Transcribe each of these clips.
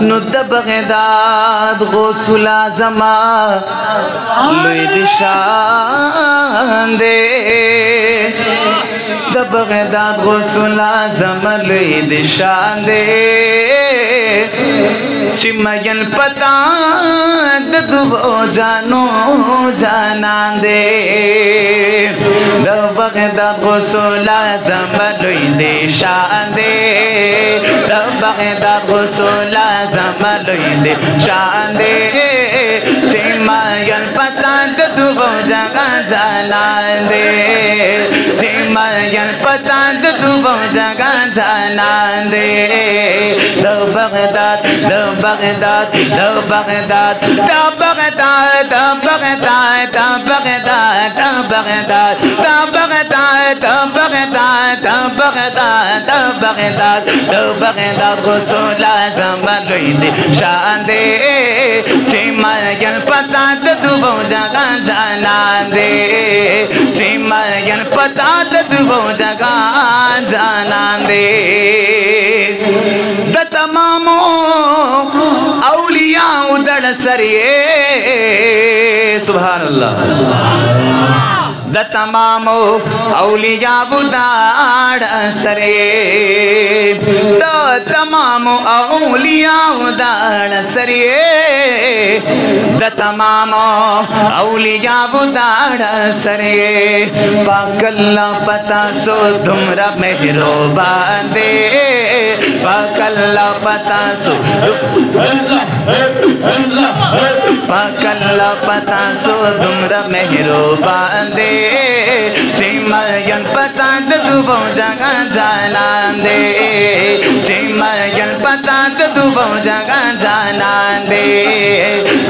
nud Baghdad Ghusul Azam Luid Shande da Baghdad Ghusul Azam Luid Shande Chimayan pata dadu jano janande da Baghdad Ghusul Azam Luid Shande da Baghdad Ghusul Azam Luid Shande Chimayan pata dadu jaga janande Chimayan pata dadu jaga janande da Baghdad da Baghdad da Baghdad da Baghdad da Baghdad da Baghdad da Baghdad da Baghdad da Baghdad da Baghdad da Baghdad da Baghdad Ghusul Azam Luid Shande Chimayan pata dadu jaga janande Chimayan pata dadu jaga janande da tamamo औलिया उदड़ सरिए सुभान अल्लाह the तमामो औलिया उदड़ सरिए the तमामो औलिया उदड़ सरिए the तमामो औलिया उदड़ सरिए पाकल्ला पता सो तुमरा मेहरबान दे पाकल्ला पता सो पाकल्ला पता सो तुमरा मेहरबान दे चिमयन पता दू जगह जाना दे चिमयन पता दू जगह जाना दे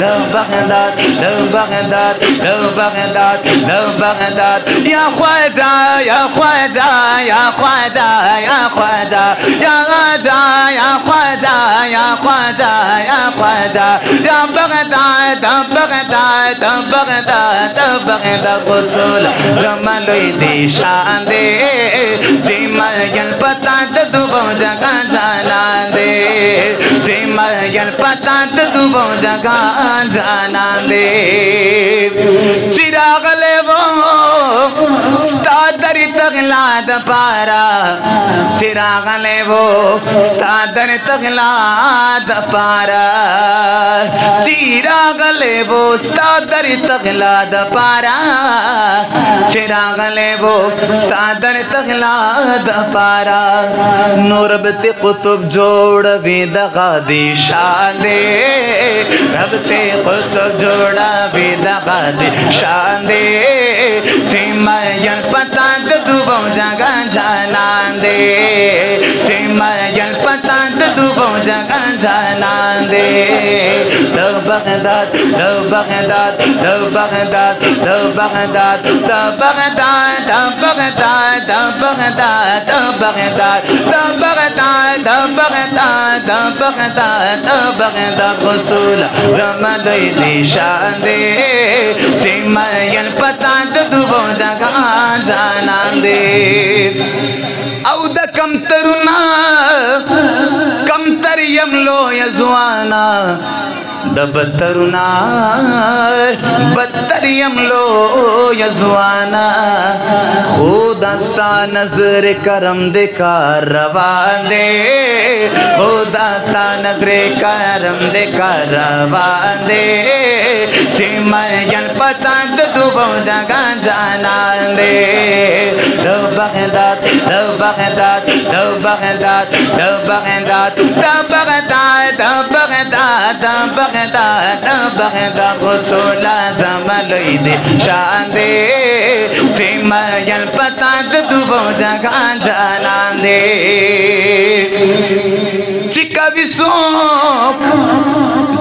लो बगदाद लो बगदाद लो बगदाद लो बगदाद या ख्वाजा या ख्वाजा या ख्वाजा या ख्वाजा या ख्वाजा या ख्वाजा या ख्वाजा या ख्वाजा या Baghdad Baghdad Baghdad Baghdad Ghusul Azam Luid Shande Chimayan pata dadu jaga janande Chimayan pata dadu jaga janande Chirag levo stadari taglad para Chirag levo stadari taglad para Chirag levo stadari taglad para चिराग लेवो सादर तगलाद पारा नूरबते कुतुब जोड़ विदगा दिशाने रबते कुतुब जोड़ा विदगा दिशाने चिमयन पता दू जगह जाना दे चिमयन पता दू जगह जाना दे लो बगदाद लो बगदाद लो बगदाद लो Baghdad da Baghdad da Baghdad da Baghdad da Baghdad da Baghdad da Baghdad da Baghdad da Baghdad Ghusul Azam Luid Shande Chimayan pata dadu jaga janande au da kam taruna kam tar yamlo yazwana दबतरुना बदतरियम लो यज़वाना खुदास्ता नजर करम दिखा रवाने खुदास्ता नजर करम दिखा रवाने चिमयन पता दू जगह जाना दे लो बगदाद लो बगदाद लो बगदाद लो बगदाद लो बगदाद लो Baghdad Baghdad Baghdad Ghusul Azam Luid Shande Chimayan pata dadu jaga janande Chika visok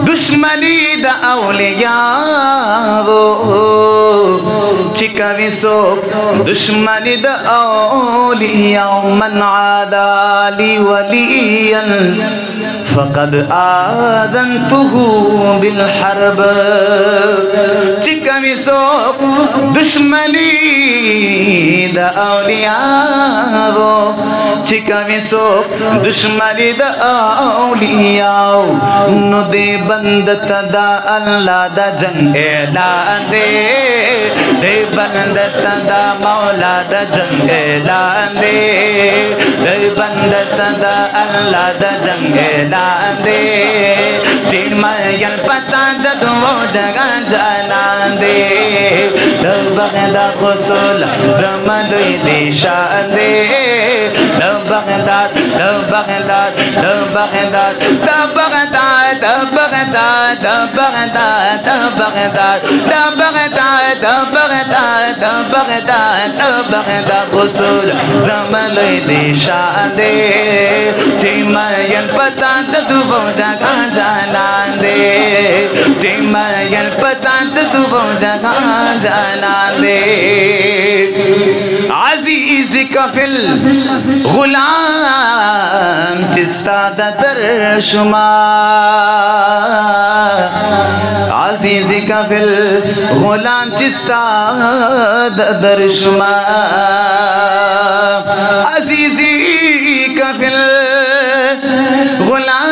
दुश्मनी दा औलिया वो चिकविसो दुश्मनी दा औलिया मन आदाली वलियन फ़क़द आज़न्तुहु बिल हर्ब चिकमी सोक दुश्मनी द औलियाओ चिकमी सोक दुश्मनी द औलियाओ नुदे बंद तदा अल्लाह द जंग ऐलान दे दे बंद तदा मौला द जंग ऐलान दे दे बंद तदा अल्लाह द जंग ऐलान दे चीन मयल पता द दो जगह जानान दे बगदाद गुसल ज़मन दिशान Baghdad Baghdad Baghdad Baghdad Baghdad Baghdad Baghdad Baghdad Baghdad Baghdad Baghdad Baghdad गुसल ज़मन दिशान दे चिमयन पता दो जगह जानान दे चिमयन पता दो जगह जानान दे अजीज कफिल गुलाम चिस्ता दर शुमार अजीज कफिल गुलाम चिस्ता दर शुमार अजीजी कफिल गुलाम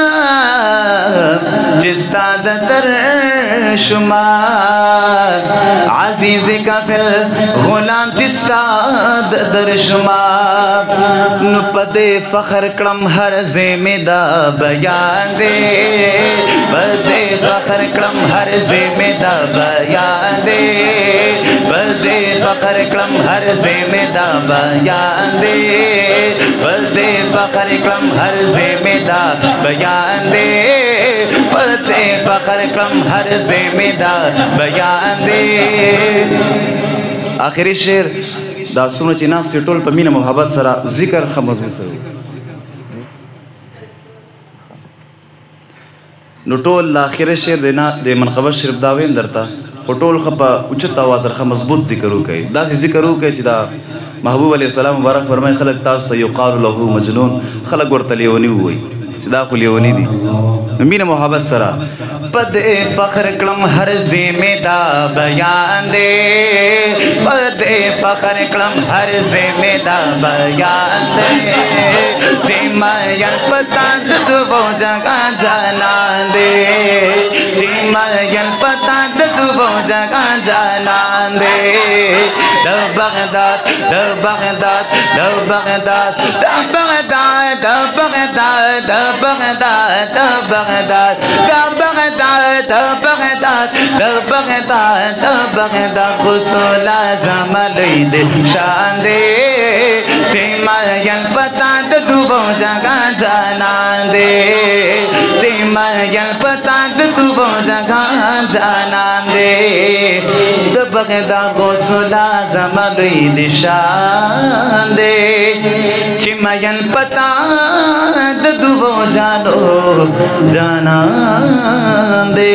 चिस्ता दर शुमार अजीज कफिल गुलाम चिस्ता दर शुमार नुपदे फखर क्रम हर ज़ेमेदा बयान दे पदे फखर क्रम हर ज़ेमेदा बयान दे पदे फखर क्रम हर ज़ेमेदा बयान दे पदे फखर क्रम हर ज़ेमेदा बयान दे पदे फखर क्रम हर ज़ेमेदा बयान दे। आखिरी शेर दासुनो चिना सिटोल पमीना मोहब्बत सरा जिक्र खमज़ सरी नटोल आखिरी शेर देना दे मनक़बत शरीफ दावे दरता फोटोल खपा उच्चता आवाज़ रखा मजबूत जिक्र के दास जिक्र के चिदा महबूब अलैहिस्सलाम मुबारक फरमाए खलक तास तो युक़ालु लहू मजनून खलक वर तलियोनी हुई चिदा कुलियोनी दी मीना मोहब्बत सरा पदे फखर क्रम हर ज़ेमेदा बयान दे पदे फखर क्रम हर ज़ेमेदा बयान दे चिमयन पता दो जगह जानान दे चिमयन पता दो जगह जानान दे Baghdad Baghdad Baghdad Baghdad Baghdad Baghdad Baghdad Baghdad Baghdad Baghdad Baghdad गुस्ला ज़मन शान दे चिमयन पता दो जगह जानान दे चिमयन पता दो जगह जानान दे बगदाद गुस्ला ज़मन शान दे चिमयन पता दो जानो जाना दे।